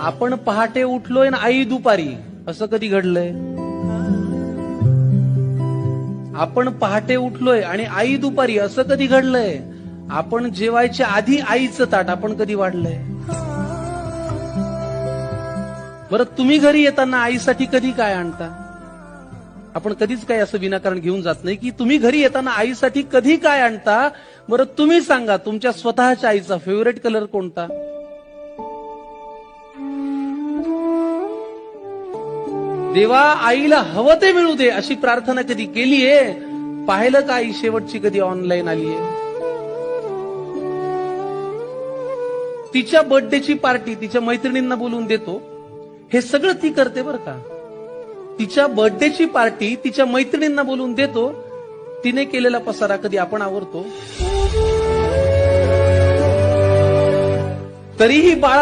आपण पहाटे उठलोय ना आई दुपारी, असं कधी घडलंय? आपण पहाटे उठलोय आणि आई दुपारी, असं कधी घडलंय? आपण जेवायच्या आधी आईचं ताट आपण कधी वाढलंय? बरं, तुम्ही घरी येताना आईसाठी कधी काय आणता? आपण कधीच काय असं विनाकारण घेऊन जात नाही की तुम्ही घरी येताना आईसाठी कधी काय आणता. बरं, तुम्ही सांगा तुमच्या स्वतःच्या आईचा फेवरेट कलर कोणता? देवा, आईला हवं ते मिळू दे अशी प्रार्थना कधी केलीये? पाहिलं का आई शेवटची कधी ऑनलाईन आलीये? तिच्या बर्थडेची पार्टी तिच्या मैत्रिणींना बोलून देतो, हे सगळं ती करते बरं का. तिच्या बर्थडेची पार्टी तिच्या मैत्रिणींना बोलून देतो, तिने केलेला पसारा कधी आपण आवरतो? तरीही बाळाला